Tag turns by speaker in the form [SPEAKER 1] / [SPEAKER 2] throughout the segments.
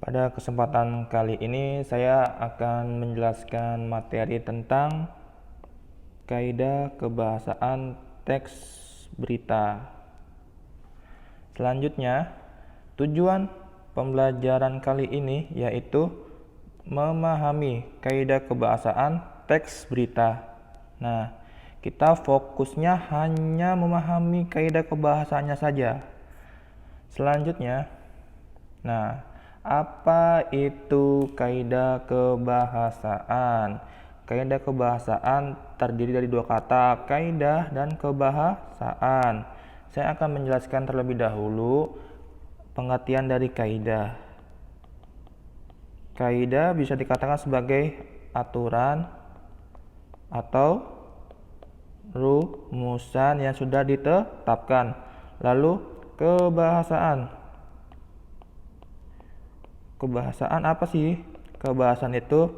[SPEAKER 1] Pada kesempatan kali ini saya akan menjelaskan materi tentang kaidah kebahasaan teks berita. Selanjutnya, tujuan pembelajaran kali ini yaitu memahami kaidah kebahasaan teks berita. Nah, kita fokusnya hanya memahami kaidah kebahasaannya saja. Selanjutnya, apa itu kaidah kebahasaan? Kaidah kebahasaan terdiri dari dua kata, kaidah dan kebahasaan. Saya akan menjelaskan terlebih dahulu pengertian dari kaidah. Kaidah bisa dikatakan sebagai aturan atau rumusan yang sudah ditetapkan. Lalu kebahasaan. Kebahasaan apa sih? Kebahasaan itu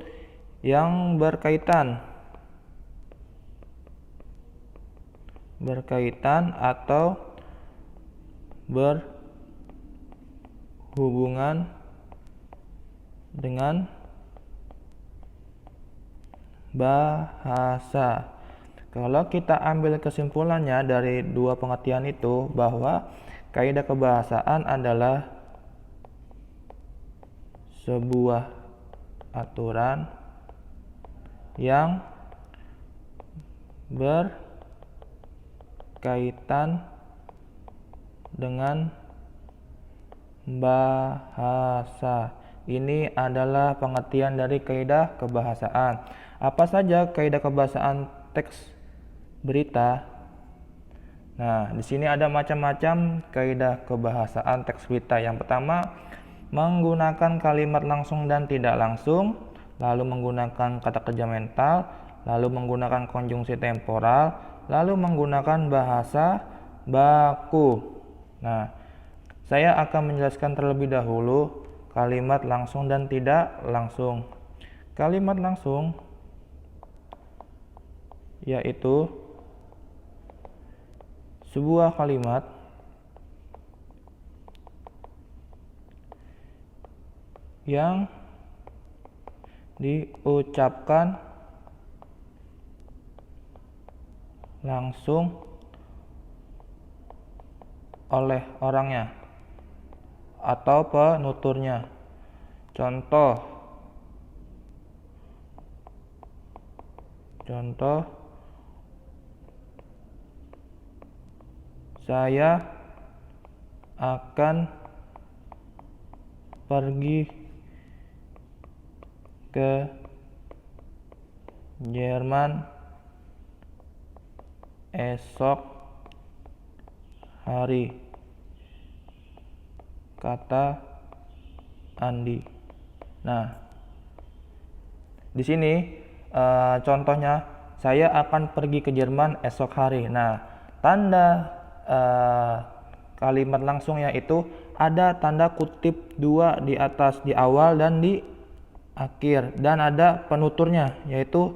[SPEAKER 1] yang berkaitan atau berhubungan dengan bahasa. Kalau kita ambil kesimpulannya dari dua pengertian itu, bahwa kaidah kebahasaan adalah sebuah aturan yang berkaitan dengan bahasa. Ini adalah pengertian dari kaidah kebahasaan. Apa saja kaidah kebahasaan teks berita? Nah, di sini ada macam-macam kaidah kebahasaan teks berita. Yang pertama, menggunakan kalimat langsung dan tidak langsung, lalu menggunakan kata kerja mental, lalu menggunakan konjungsi temporal, lalu menggunakan bahasa baku. Nah, saya akan menjelaskan terlebih dahulu kalimat langsung dan tidak langsung. Kalimat langsung yaitu sebuah kalimat yang diucapkan langsung oleh orangnya atau penuturnya. Contoh, saya akan pergi ke Jerman esok hari, kata Andi. Nah, di sini contohnya, saya akan pergi ke Jerman esok hari. Nah, tanda kalimat langsungnya itu ada tanda kutip dua di atas, di awal dan di akhir, dan ada penuturnya yaitu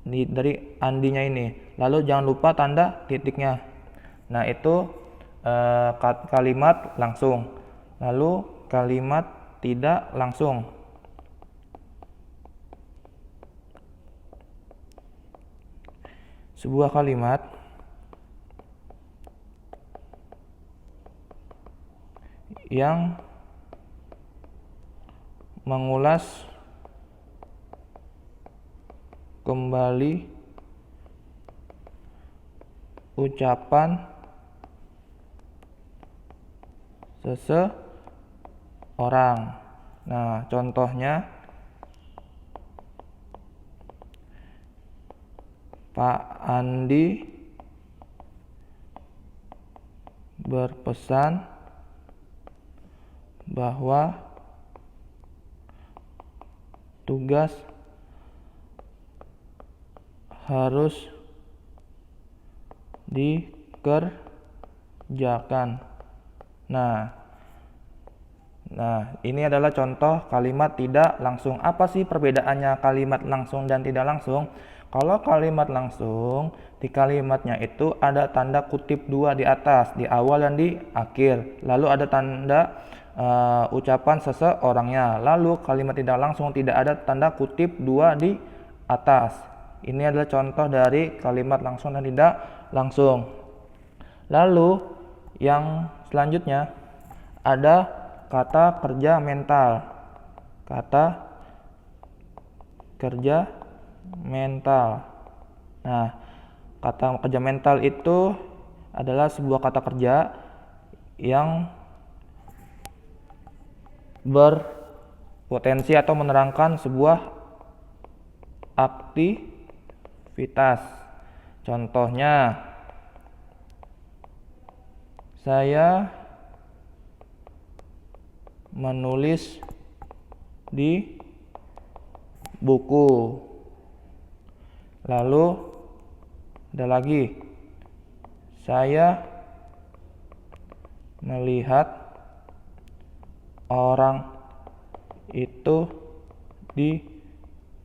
[SPEAKER 1] dari Andinya ini. Lalu jangan lupa tanda titiknya. Nah, itu kalimat langsung. Lalu kalimat tidak langsung. Sebuah kalimat yang mengulas kembali ucapan seseorang. Nah, contohnya, Pak Andi berpesan bahwa tugas harus dikerjakan. Nah, ini adalah contoh kalimat tidak langsung. Apa sih perbedaannya kalimat langsung dan tidak langsung? Kalau kalimat langsung, di kalimatnya itu ada tanda kutip dua di atas, di awal dan di akhir. Lalu ada tanda ucapan seseorangnya. Lalu kalimat tidak langsung tidak ada tanda kutip 2 di atas. Ini adalah contoh dari kalimat langsung dan tidak langsung. Lalu yang selanjutnya ada kata kerja mental. Kata kerja mental. Nah, kata kerja mental itu adalah sebuah kata kerja yang berpotensi atau menerangkan sebuah aktivitas. Contohnya, saya menulis di buku. Lalu ada lagi, saya melihat orang itu di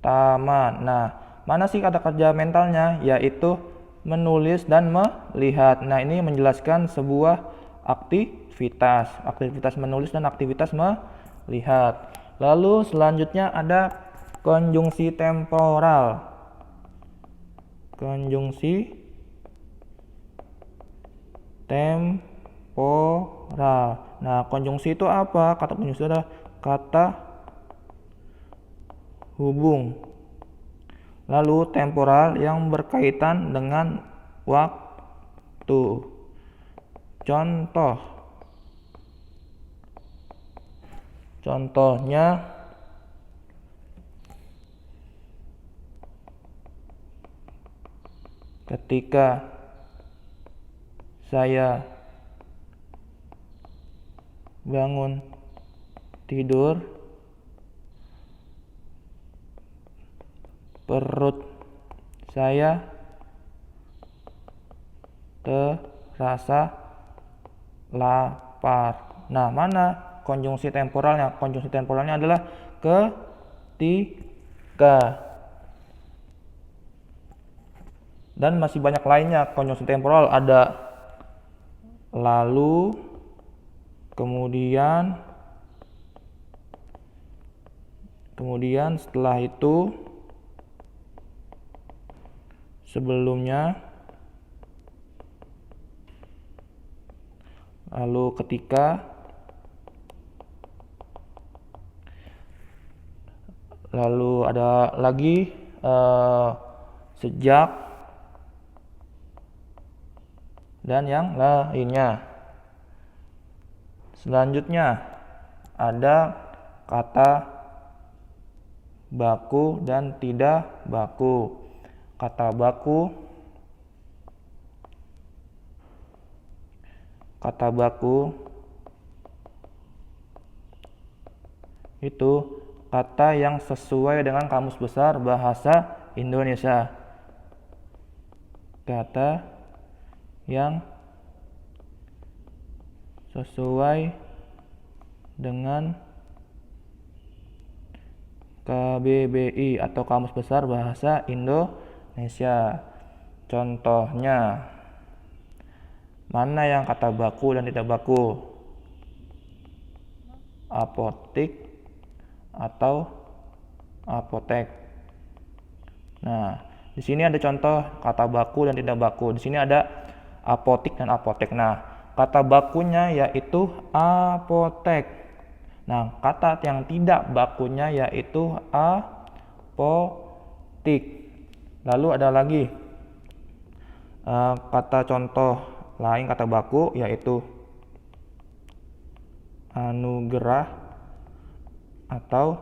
[SPEAKER 1] taman. Nah, mana sih kata kerja mentalnya? Yaitu menulis dan melihat. Nah, ini menjelaskan sebuah aktivitas menulis dan aktivitas melihat. Lalu selanjutnya ada konjungsi temporal. Konjungsi temporal. Nah, konjungsi itu apa? Kata konjungsi adalah kata hubung. Lalu temporal yang berkaitan dengan waktu. Contohnya, ketika saya bangun tidur, perut saya terasa lapar. Nah, mana konjungsi temporalnya? Konjungsi temporalnya adalah ketika. Dan masih banyak lainnya konjungsi temporal, ada lalu, kemudian setelah itu, sebelumnya, lalu ketika, lalu ada lagi sejak, dan yang lainnya. Selanjutnya ada kata baku dan tidak baku. Kata baku itu kata yang sesuai dengan Kamus Besar Bahasa Indonesia. Kata yang sesuai dengan KBBI atau Kamus Besar Bahasa Indonesia. Contohnya, mana yang kata baku dan tidak baku? Apotik atau apotek. Nah, di sini ada contoh kata baku dan tidak baku. Di sini ada apotik dan apotek. Nah, kata bakunya yaitu apotek. Nah, kata yang tidak bakunya yaitu apotik. Lalu ada lagi kata contoh lain kata baku yaitu anugerah atau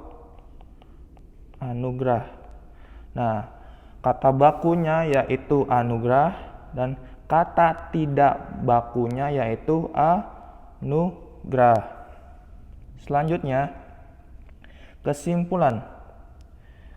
[SPEAKER 1] anugerah. Nah, kata bakunya yaitu anugerah dan kata tidak bakunya yaitu anugerah. Selanjutnya, kesimpulan.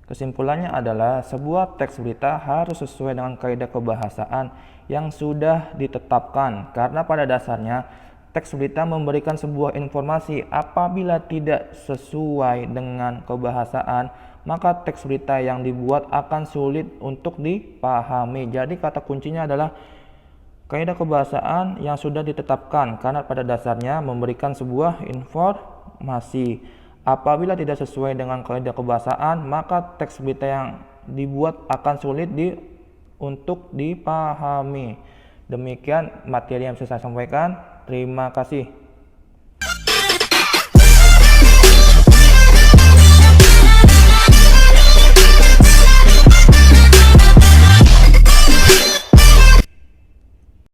[SPEAKER 1] Kesimpulannya adalah sebuah teks berita harus sesuai dengan kaidah kebahasaan yang sudah ditetapkan, karena pada dasarnya teks berita memberikan sebuah informasi. Apabila tidak sesuai dengan kebahasaan, maka teks berita yang dibuat akan sulit untuk dipahami. Jadi kata kuncinya adalah Kaidah kebahasaan yang sudah ditetapkan karena pada dasarnya memberikan sebuah informasi. Apabila tidak sesuai dengan kaidah kebahasaan, maka teks berita yang dibuat akan sulit untuk dipahami. Demikian materi yang bisa saya sampaikan. Terima kasih.